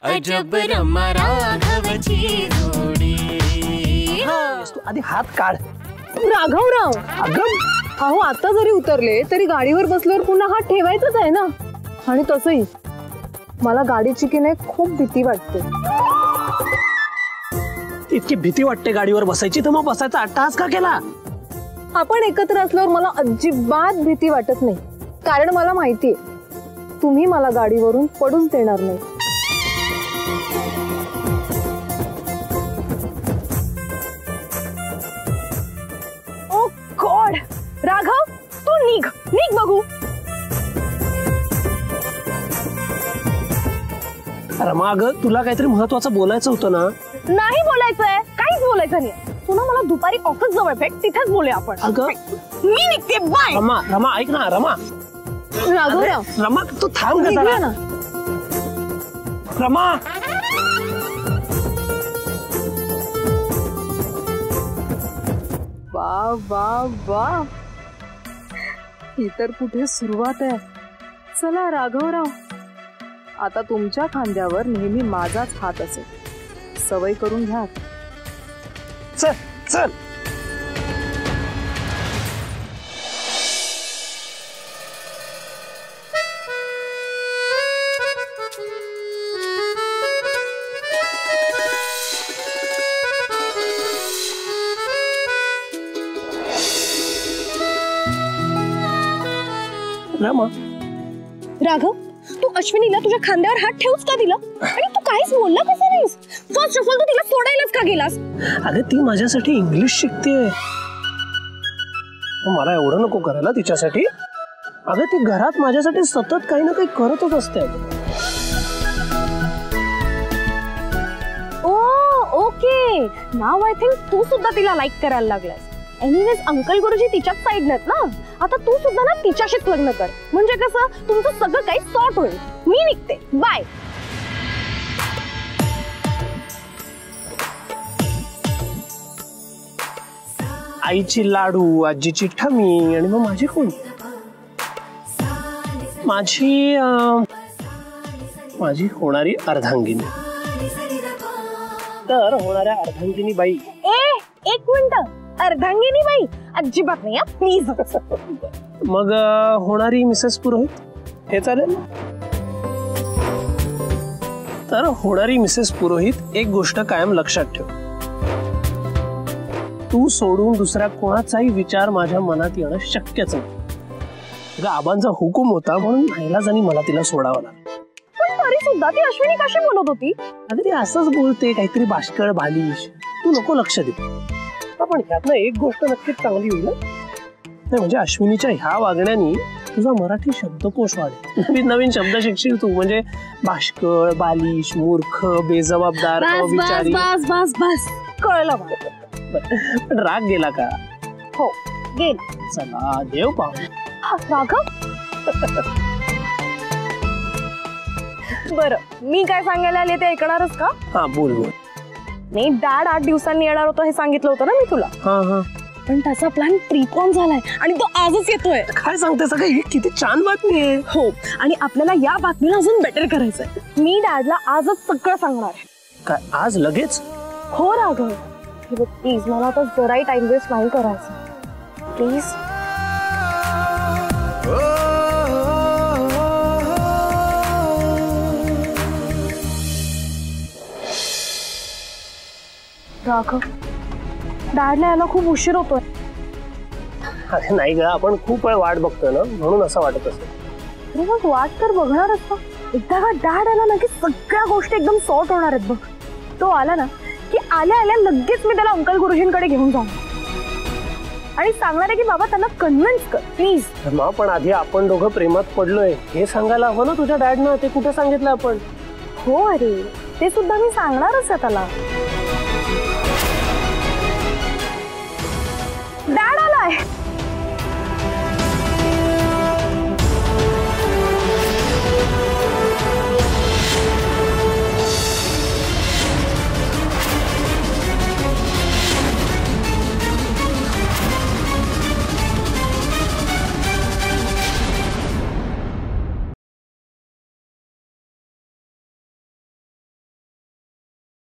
अजब रमा राघवची जोडी। तू आधी हात काढ। राघवराव, अहो आता जरी उतरले तरी गाडीवर बसल्यावर पुन्हा हात ठेवायचाच आहे ना। आणि तसंही मला गाडीची की नाही खूप भीती वाटते। इतकी भीती वाटते गाडीवर बसायची तर मग बसायचा अट्टहास का केला? आपण एकत्र असल्यावर मला अजिबात भीती वाटत नाही, कारण मला माहितीये तुम्ही मला गाडीवरून पडूच देणार नाही। ओ गॉड, राघव तू निघ निघ बघू। रमा अगं तुला काहीतरी महत्वाचं बोलायचं होतं ना? नाही बोलायचंय, काहीच बोलायचं नाही। तुला मला दुपारी ऑफिस जवळ भेट, तिथेच बोलूया आपण। अगं मी निघते, बाय। रमा ऐक ना रमा। राघवराव रमा तू थांब ना। रमा वा वा वा, ही तर कुठे सुरुवात आहे। चला राघवराव, आता तुमच्या खांद्यावर नेहमी माझाच हात असेल, सवय करून घ्या। चल चल। रमा, राघव तू अश्विनीला तुझ्या खांद्यावर हात ठेवूच का दिला? आणि तू काहीच बोलला कसा नाहीस? फर्स्ट ऑफ ऑल तू तिला सोडायलाच का गेलास? अगं ती माझ्यासाठी इंग्लिश शिकते, मला एवढं नको करायला तिच्यासाठी। अगं ती घरात माझ्यासाठी सतत काही ना काही करतच असते। ओके, नाउ आय थिंक तू सुद्धा तिला लाईक करायला लागलास। एनिवेज अंकल गुरुजी तिच्याच साइडनेत ना, आता तू सुद्धा ना तिच्याशीच लग्न कर, म्हणजे कसं तुमचं सगळं काही सॉर्ट होईल। मी निघते, बाय। आईची लाडू, आजीची ठमी, आणि मग माझी कोण? माझी होणारी अर्धांगिनी। तर होणाऱ्या अर्धांगिनी बाई। एक मिनिट, अर्धांगिनी बाई अजिबात नाही, प्लीज। मग होणारी मिसेस पुरोहित, हे चालेल? तर होणारी मिसेस पुरोहित, एक गोष्ट कायम लक्षात ठेव, तू सोडून दुसरा कोणाचाही विचार माझ्या मनात येणं शक्यच नाही। आबांचा हुकूम होता म्हणून नाईलाजाने मला तिला सोडावं लागलं। पण तरी सुद्धा ती अश्विनी कशी बोलत होती? अगं ती असंच बोलते, काहीतरी बाष्कळ बालिश, तू नको लक्ष दे। पण ह्यातनं एक गोष्ट नक्कीच चांगली होईल, नाही म्हणजे अश्विनीच्या ह्या वागण्याने तुझा मराठी शब्दकोश वाढेल। नवीन शब्द शिकशील तू, म्हणजे बाष्कळ, बालिश, मूर्ख, बेजबाबदार, अविचारी। बस बस बस, कळलं मला। पण राग गेला का? हो गेला। चला देव पाहू। राघव बरं, मी काय सांगायला आले ते ऐकणारच का? हा बोल बोल। नाही, डॅड 8 दिवसांनी येणार होतं हे सांगितलं होतं ना मी तुला। पण त्याचा प्लॅन प्रीपोन झालाय आणि तो आजच येतोय। काय सांगते सगळं? ही किती छान बातमी आहे। हो, आणि आपल्याला या बातमीला अजून बेटर करायचंय। मी डॅडला आजच सगळं सांगणार आहे। काय आज लगेच? हो राघव, प्लीज मला आता जराही टाइम वेस्ट नाही करायचं, प्लीज। राघव, डॅडला यायला खूप उशीर होतोय। अरे नाही ग, आपण खूप वेळ वाट बघतोय ना, म्हणून असं वाटत असेल। मग वाट तर बघणारच ना, एकदा का डॅड आला ना की सगळ्या गोष्टी एकदम सॉर्ट होणार आहेत बघ। तो आला ना की आल्या आल्या लगेच मी त्याला अंकल गुरुजींकडे घेऊन जाणार आणि सांगणार आहे की बाबा त्यांना कन्व्हिन्स कर प्लीज। पण आधी आपण दोघं प्रेमात पडलोय हे सांगायला हवं ना तुझ्या डॅडनं, ते कुठे सांगितलं आपण? हो अरे, ते सुद्धा मी सांगणारच आहे त्याला। डॅड आलाय।